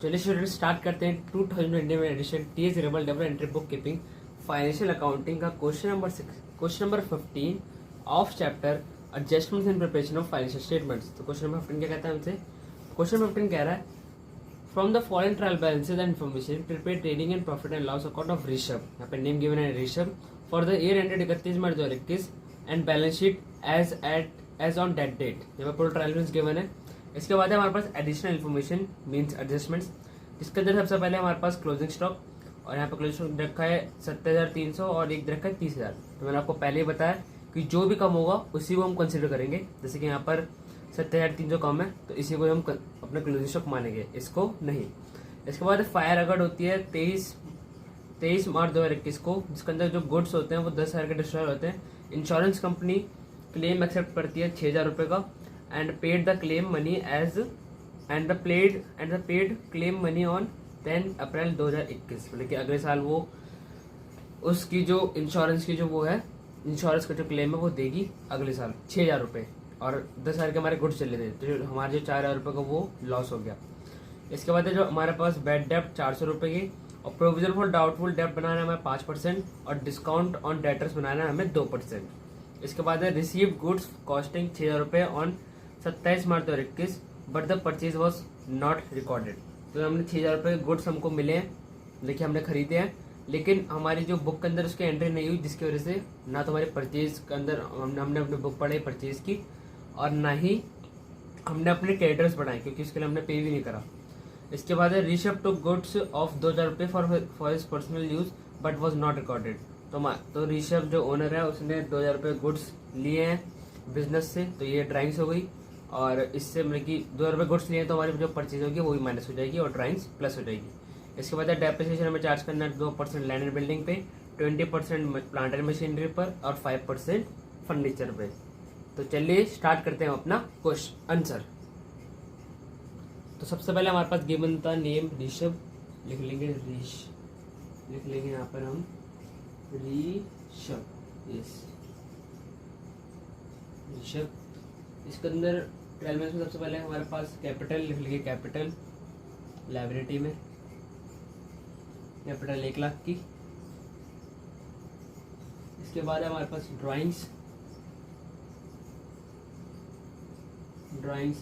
चलिए student start करते हैं 2020 में एडिशन टीएस रिबल double entry bookkeeping financial accounting का question number 15 of chapter adjustments in preparation of financial statements. तो क्वेश्चन नंबर 15 क्या कहता है हमसे? क्वेश्चन नंबर 15 कह रहा है from the following trial balances and information prepare trading and profit and loss account of Rishabh. यहाँ पे नेम गिवन है Rishabh for the year ended 31 March 2021 and balance sheet as on that date. यहाँ पे पूरा trial balance given है। इसके बाद है हमारे पास एडिशनल इन्फॉर्मेशन मींस एडजस्टमेंट्स, जिसके अंदर सबसे पहले हमारे पास क्लोजिंग स्टॉक, और यहाँ पे क्लोजिंग स्टॉक रखा है 70,300 और एक रखा है 30,000। तो मैंने आपको पहले ही बताया कि जो भी कम होगा उसी को हम कंसिडर करेंगे। जैसे कि यहाँ पर 70,300 कम है तो इसी को हम अपना क्लोजिंग स्टॉक मानेंगे, इसको नहीं। इसके बाद फायर अगड़ होती है 23 मार्च 2021 को, जिसके अंदर जो गुड्स होते हैं वो 10,000 के डिस्ट्रॉय होते हैं। इंश्योरेंस कंपनी क्लेम एक्सेप्ट करती है 6,000 रुपये का and paid the claim money as and the paid claim money on 10 April 2021। मतलब कि अगले साल वो उसकी जो इंश्योरेंस की जो वो है, इंश्योरेंस का जो क्लेम है वो देगी अगले साल 6,000 रुपये, और 10,000 के हमारे गुड्स चले थे तो हमारे जो 4,000 रुपये का वो लॉस हो गया। इसके बाद है जो हमारे पास बैड डेप्ट 400 रुपये की, और प्रोविजन फॉर डाउटफुल डेप्ट बनाना है हमें 5% और डिस्काउंट ऑन डेटर्स बनाना है हमें 2%। इसके बाद है रिसीव गुड्स कॉस्टिंग 6,000 रुपये on 27 March 2021 but the purchase was not recorded. तो हमने 6,000 रुपये के गुड्स हमको मिले हैं, देखिए हमने खरीदे हैं, लेकिन हमारी जो बुक के अंदर उसकी एंट्री नहीं हुई, जिसकी वजह से ना तो हमारी परचेज के अंदर हमने अपनी बुक पढ़ाई परचेज की, और ना ही हमने अपने क्रेडिटर्स बढ़ाए क्योंकि उसके लिए हमने पे भी नहीं करा। इसके बाद है ऋषभ टू गुड्स ऑफ 2,000 रुपये for his personal use but was not recorded. तो ऋषभ जो ओनर है उसने 2,000 रुपये गुड्स लिए हैं बिजनेस से, तो ये ड्राइंग्स हो गई, और इससे मतलब कि 2,000 रुपये गुड्स लिए तो हमारी जो परचेज होगी वो भी माइनस हो जाएगी और ड्राइंग्स प्लस हो जाएगी। इसके बाद डेप्रिसिएशन हमें चार्ज करना है 2% लैंड एंड बिल्डिंग पे, 20% प्लांट एंड मशीनरी पर और 5% फर्नीचर पे। तो चलिए स्टार्ट करते हैं अपना क्वेश्चन आंसर। तो सबसे पहले हमारे पास गिवन था नेम ऋषभ, लिख लेंगे यहाँ पर हम ऋषभ, यस ऋषभ। इसके अंदर ट्वेल्व में सबसे पहले हमारे पास कैपिटल लिख लेंगे, कैपिटल लाइबिलिटी में कैपिटल 1 लाख की। इसके बाद हमारे पास ड्राइंग्स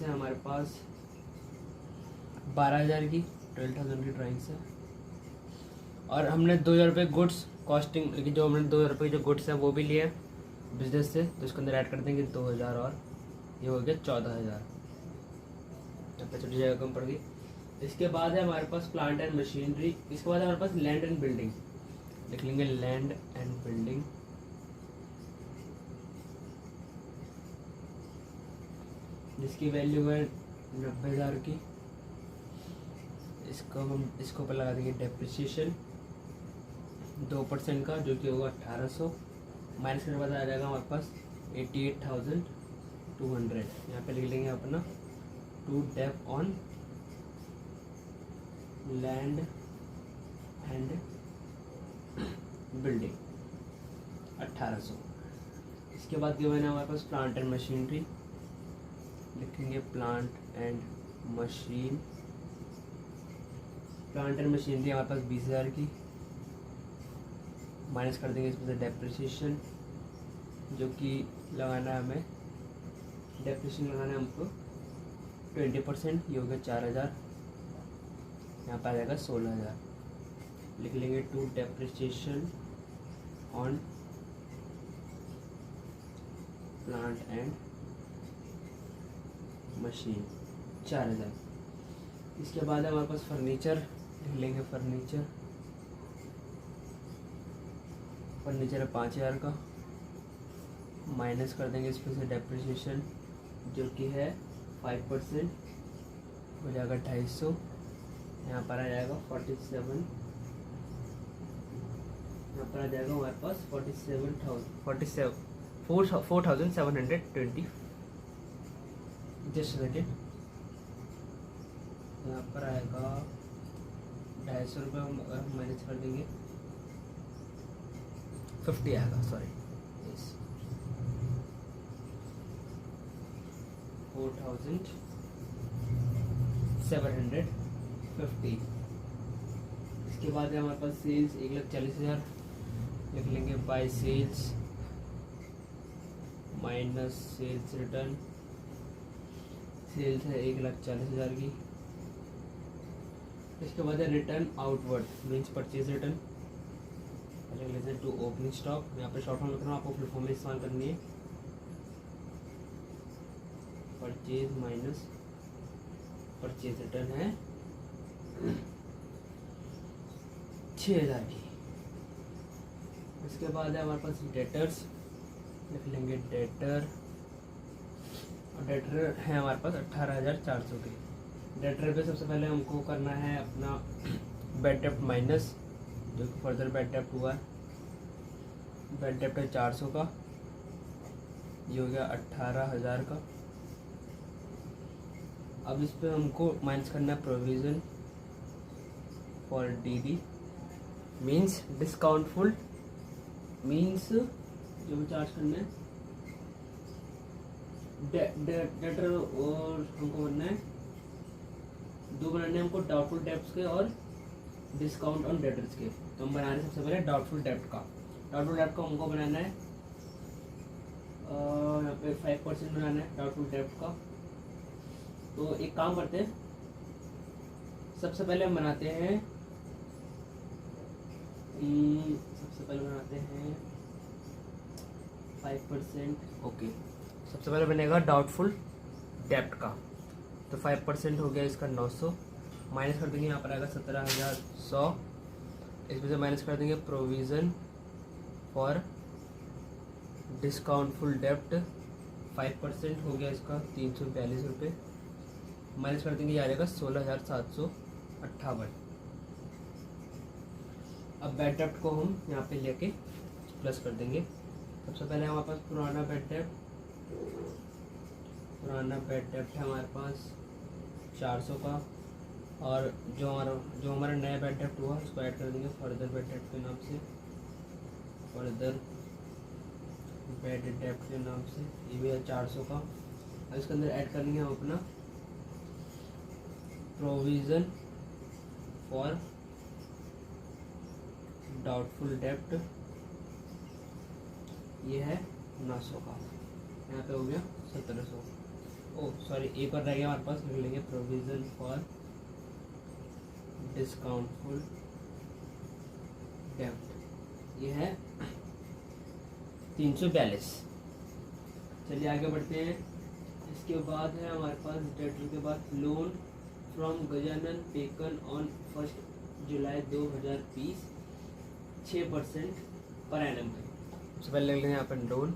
है हमारे पास 12,000 की, 12,000 की ड्राइंग्स है। और हमने 2,000 रुपये गुड्स कॉस्टिंग, लेकिन जो हमने 2,000 रुपये जो गुड्स है वो भी लिए बिजनेस से, तो इसके अंदर ऐड कर देंगे 2,000 और ये हो गया 14,000। यहाँ पे छोटी जगह कम पड़ गई। इसके बाद है हमारे पास प्लांट एंड मशीनरी। इसके बाद हमारे पास लैंड एंड बिल्डिंग, लिख लेंगे लैंड एंड बिल्डिंग, जिसकी वैल्यू है 90,000 की। इसको पर लगा देंगे डेप्रिसिएशन 2% का, जो कि होगा 1,800, माइनस करने के बाद आ जाएगा हमारे पास 88,200। यहाँ पे लिख लेंगे अपना to dep on land and building 1,800। इसके बाद जो है ना हमारे पास प्लांट एंड मशीनरी, लिखेंगे प्लांट एंड मशीनरी हमारे पास 20,000 की, माइनस कर देंगे इसमें से डेप्रिसिएशन, जो कि लगाना है हमें, डेप्रिसिएशन लगाना है हमको 20%, ये हो गया 4,000, यहाँ पर आ जाएगा 16,000। लिख लेंगे to depreciation on plant and machine 4,000। इसके बाद हमारे पास फर्नीचर, लिख लेंगे फर्नीचर है 5,000 का, माइनस कर देंगे इसमें से डेप्रिसिएशन जो कि है 5%, हो जाएगा 250। यहाँ पर आ जाएगा 47, यहाँ पर आ जाएगा हमारे पास 4,720 जस्ट सेकेंड। यहाँ पर आएगा 250 रुपये, अगर हम माइनस कर देंगे 50 आएगा, सॉरी 4,720 50। इसके बाद है हमारे पास सेल्स 1,40,000, लिख लेंगे by sales minus sales return. Sales है 1,40,000 की। इसके बाद है return outward means purchase return, लिख लेते हैं टू ओपनिंग स्टॉक। यहाँ पे शॉर्ट फॉर्म लिख रहा हूँ, आपको फुल फॉर्म में इस्तेमाल करनी है। परचेज माइनस परचेज रिटर्न है 6,000 की। इसके बाद है हमारे पास डेटर्स, लिख लेंगे डेटर, और डेटर है हमारे पास 18,400 के। डेटर पे सबसे पहले हमको करना है अपना बैड डेप्ट माइनस, जो कि फर्दर बैड डेप्ट हुआ है। बैड डेप्ट है 400 का, ये हो गया 18,000 का। अब इस पे हमको माइनस करना है provision for DD means discountful, means जो भी चार्ज करना है डेटर, और हमको बनना है दो बनाने हैं हमको, डाउटफुल डेब्ट्स के और डिस्काउंट ऑन डेटर्स के। तो हम बना रहे हैं सबसे पहले डाउटफुल डेब्ट का। डाउटफुल डेब्ट का हमको बनाना है यहाँ पे 5% बनाना है डाउटफुल डेब्ट का। तो एक काम करते हैं, सबसे पहले हम बनाते हैं 5%। ओके, सबसे पहले बनेगा डाउटफुल डेब्ट का। तो 5% हो गया इसका 900, माइनस कर देंगे, यहाँ पर आएगा 17,100। इसमें से माइनस कर देंगे प्रोविज़न फॉर डिस्काउंटफुल डेब्ट, 5% हो गया इसका 342 रुपये, माइनस कर देंगे, आ जाएगा 16,758। अब बैड डेप्ट को हम यहाँ पे लेके प्लस कर देंगे। सबसे पहले हमारे पास पुराना बैड डेप्ट है हमारे पास 400 का, और जो हमारा नया बैड डेप्ट हुआ उसको ऐड कर देंगे फर्दर बैड डेप्ट के नाम से, फर्दर बैड डेप्ट के नाम से, ये भी है 400 का। अब इसके अंदर ऐड करेंगे हम अपना प्रोविज़न फॉर डाउटफुल डेप्ट, ये है 900 का, यहाँ पे हो गया 1700। ओ सॉरी, एक और रह गया हमारे पास, लिख लेंगे प्रोविज़न फॉर डिस्काउंटफुल डेप्ट, ये है 342। चलिए आगे बढ़ते हैं। इसके बाद है हमारे पास डेटर के बाद loan from Gajanan taken on 1 July 2020 6% per annum है। सबसे पहले लिख लेंगे यहाँ पर लोन,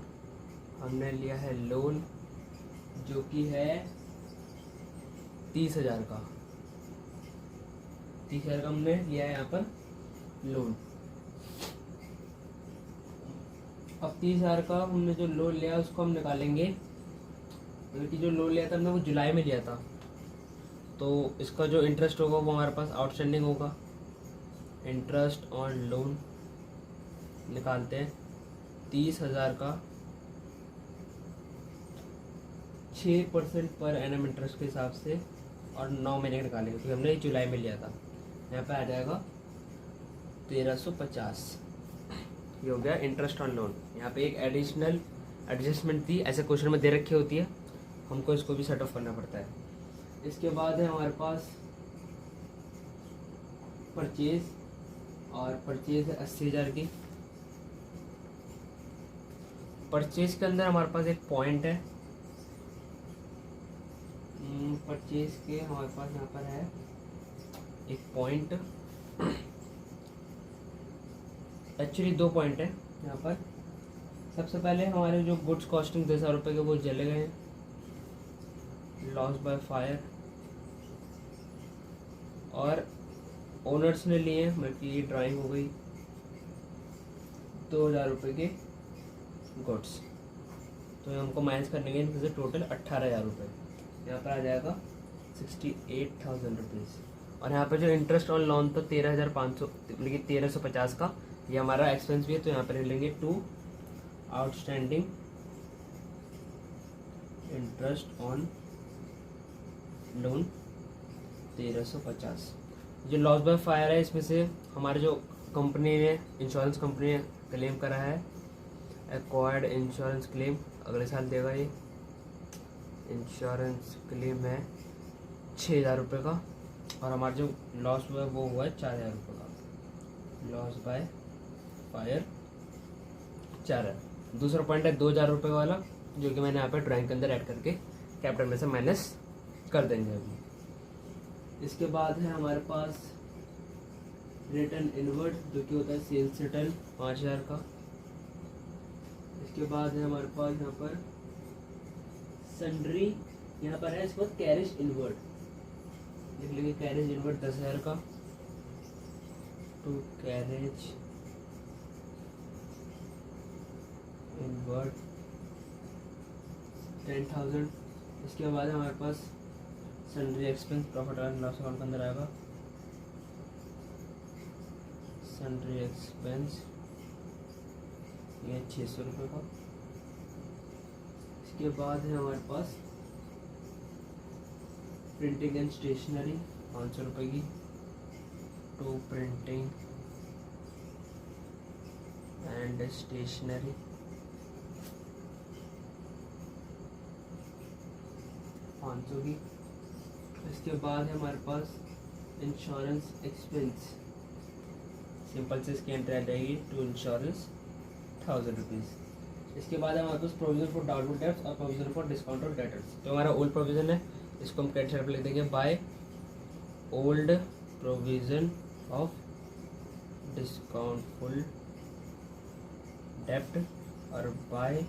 हमने लिया है लोन जो कि है 30,000 का, 30,000 का हमने लिया है यहाँ पर लोन। अब 30,000 का हमने जो लोन लिया उसको हम निकालेंगे, क्योंकि जो लोन लिया था हमने वो जुलाई में लिया था, तो इसका जो इंटरेस्ट होगा वो हमारे पास आउटस्टैंडिंग होगा। इंटरेस्ट ऑन लोन निकालते हैं, 30,000 का 6% पर एनम इंटरेस्ट के हिसाब से, और 9 महीने का निकालेंगे क्योंकि हमने जुलाई में लिया था। यहाँ पे आ जाएगा 1350, ये हो गया इंटरेस्ट ऑन लोन। यहाँ पे एक एडिशनल एडजस्टमेंट थी, ऐसे क्वेश्चन में दे रखी होती है, हमको इसको भी सेट ऑफ करना पड़ता है। इसके बाद है हमारे पास परचेज, और परचेज है 80,000 की। परचेज के अंदर हमारे पास एक पॉइंट है, परचेज के हमारे पास यहाँ पर है एक पॉइंट, एक्चुअली 2 पॉइंट है यहाँ पर। सबसे पहले हमारे जो गुड्स कॉस्टिंग 10,000 रुपये के वो जले गए हैं, लॉस बाय फायर, और ओनर्स ने लिए, मतलब ये ड्राइंग हो गई 2,000 रुपये के गुड्स, तो हमको माइनस करने के इनसे टोटल 18,000 रुपये, यहाँ पर आ जाएगा 68,000 रुपीज़। और यहाँ पर जो इंटरेस्ट ऑन लोन था 13,500 मतलब कि 1,350 का, ये हमारा एक्सपेंस भी है, तो यहाँ पर लेंगे to outstanding interest on loan 1,350। जो लॉस बाय फायर है इसमें से हमारे जो कंपनी ने इंश्योरेंस कंपनी ने क्लेम करा है एक्वायर्ड इंश्योरेंस क्लेम अगले साल देगा। ये इंश्योरेंस क्लेम है 6,000 रुपये का और हमारा जो लॉस हुआ है वो हुआ है 4,000 रुपये का। Loss by fire 4,000। दूसरा पॉइंट है 2,000 रुपये वाला जो कि मैंने यहाँ पे ड्राइंग के अंदर ऐड करके कैपिटल में से माइनस कर देंगे अभी। इसके बाद है हमारे पास रिटर्न इनवर्ड जो कि होता है सेल्स रिटर्न 5,000 का। इसके बाद है हमारे पास यहाँ पर सन्ड्री, यहाँ पर है इसके बाद कैरेज इनवर्ड लिख लेंगे। कैरेज इनवर्ड 10,000 का। To carriage inward 10,000। इसके बाद हमारे पास sundry expense profit and loss account के अंदर आएगा। सन्ड्री एक्सपेंस ये 600 रुपये का। इसके बाद है हमारे पास प्रिंटिंग एंड स्टेशनरी 500 रुपये की। टू प्रिंटिंग एंड स्टेशनरी 500 की। इसके बाद है हमारे पास इंश्योरेंस एक्सपेंस, सिंपल से इसकी एंट्री आ जाएगी टू इंश्योरेंस 1,000 रुपीज़। इसके बाद हमारे पास प्रोविजन फॉर डाउटफुल डेट्स और प्रोविजन फॉर डिस्काउंट और डेटर्स। तो हमारा ओल्ड प्रोविजन है, इसको हम कैट साइड पर लिख देंगे by old provision of discountful डेप्ट और by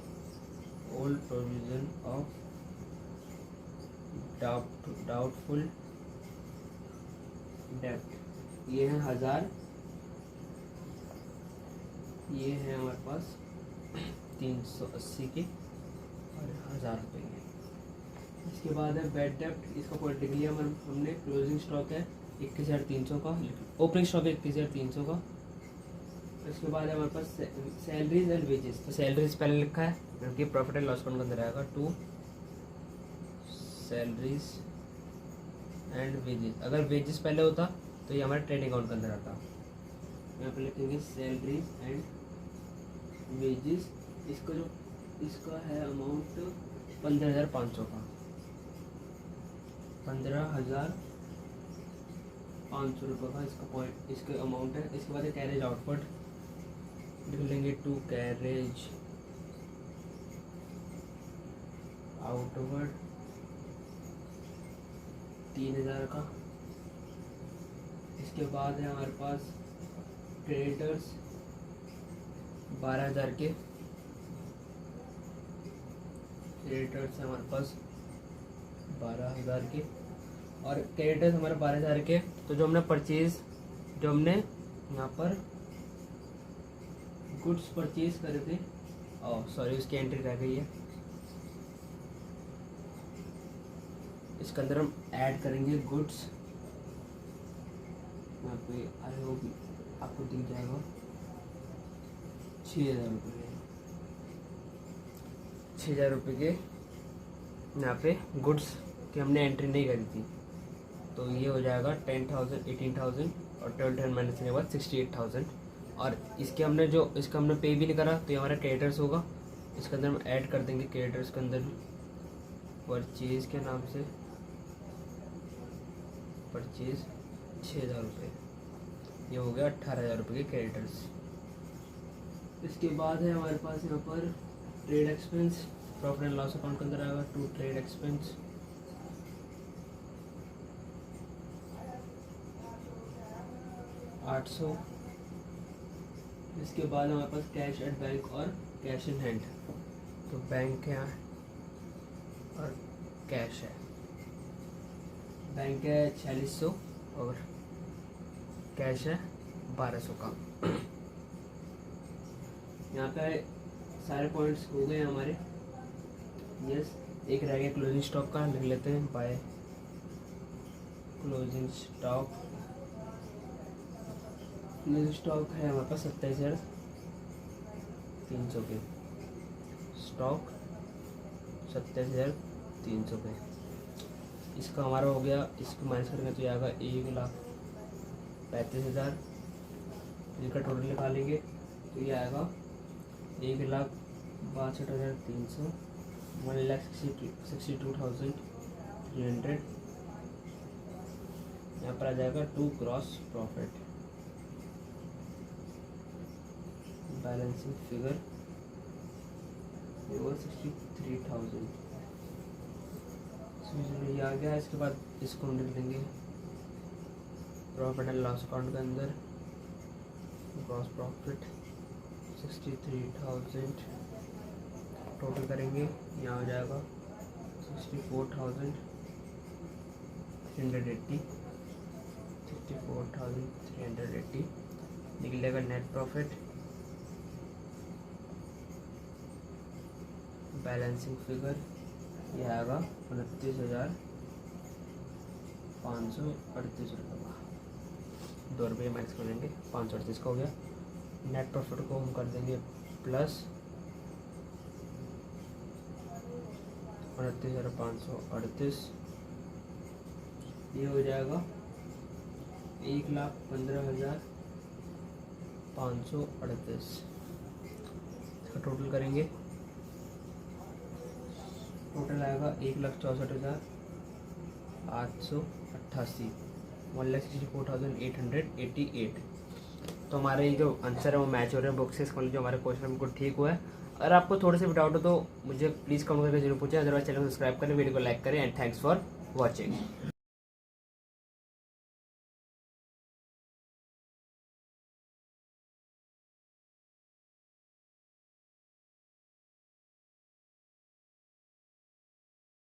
old provision of doubtful डेप्ट। ये है 1,000, ये है हमारे पास 380 के और 1,000 रुपये के। इसके बाद है बैड डेप्ट, इसका पॉइंट लिख लिया हमने। क्लोजिंग स्टॉक है 21,300 का, ओपनिंग स्टॉक है 21,300 का। इसके बाद है हमारे पास सैलरीज एंड वेजेस। तो सैलरीज पहले लिखा है क्योंकि प्रॉफिट एंड लॉस अकाउंट के अंदर आएगा। टू सैलरीज एंड वेजेस, अगर वेजेस पहले होता तो ये हमारे ट्रेडिंग अकाउंट के अंदर आता। यहाँ पे लिखेंगे सैलरीज एंड वेजेस। इसका जो इसका है अमाउंट 15,500 का, 15,500 रुपये का इसका पॉइंट इसका अमाउंट है। इसके बाद कैरेज आउटपुट लिख लेंगे। टू कैरेज आउटवर्ड 3,000 का। इसके बाद है हमारे पास क्रेडिटर्स 12,000 के। क्रेडिटर्स है हमारे पास 12,000 के और क्रेडिटर्स हमारे 12,000 के। तो जो हमने परचेज, जो हमने यहाँ पर गुड्स परचेज करे थे, सॉरी उसकी एंट्री रह गई है, इसके अंदर हम ऐड करेंगे गुड्स। यहाँ पे आई होप आपको दिख जाएगा 6,000 रुपये, 6,000 रुपये के यहाँ पे गुड्स की हमने एंट्री नहीं करी थी। तो ये हो जाएगा 10,000, 18,000 और 12,000 माइनस करने के बाद 68,000। और इसके हमने जो इसका हमने पे भी नहीं करा तो ये हमारा क्रेडिटर्स होगा। इसके अंदर हम ऐड कर देंगे क्रेडिटर्स के अंदर परचेज के नाम से परचेज 6,000 रुपये, ये हो गया 18,000 रुपये के क्रेडिटर्स। इसके बाद है हमारे पास यहाँ पर trade expense, profit and loss account के अंदर आएगा। To trade expense 800। इसके बाद हमारे पास कैश एट बैंक और कैश इन हैंड। तो बैंक है और कैश है। बैंक है 4600 और कैश है 1200 का। यहाँ पे सारे पॉइंट्स हो गए हमारे। यस, एक रह गया क्लोजिंग स्टॉक का, लिख लेते हैं by closing stock. Closing stock है हमारे पास 27,300 के। स्टॉक 27,300 के। इसका हमारा हो गया, इसको माइनस करेंगे तो ये आएगा 1,00,000 35,000, इनका टोटल निकालेंगे तो ये आएगा 1,62,300, 1,62,300। यहाँ पर आ जाएगा to gross profit. Balancing figure 63,000, ये आ गया। इसके बाद इसको लिख देंगे प्रॉफिट एंड लॉस अकाउंट के अंदर। ग्रॉस प्रॉफिट 63,000, टोटल करेंगे यहाँ हो जाएगा 64,380, 64,380 निकलेगा नेट प्रॉफिट। बैलेंसिंग फिगर ये आएगा 29,538 रुपये का, 2 रुपये माइनस कर देंगे, 538 का हो गया। नेट प्रॉफिट को हम कर देंगे प्लस 29,538, ये हो जाएगा 1,15,538। इसका टोटल करेंगे, टोटल आएगा 1,64,888, 1,64,888। तो हमारे ये जो आंसर है वो मैच हो रहे हैं बुक से। इसका जो हमारे क्वेश्चन बिल्कुल ठीक हुआ है। अगर आपको थोड़े से भी डाउट हो तो मुझे प्लीज़ कमेंट करके जरूर पूछें। अदरवाइज चैनल को सब्सक्राइब करें, वीडियो को लाइक करें एंड थैंक्स फॉर वॉचिंग।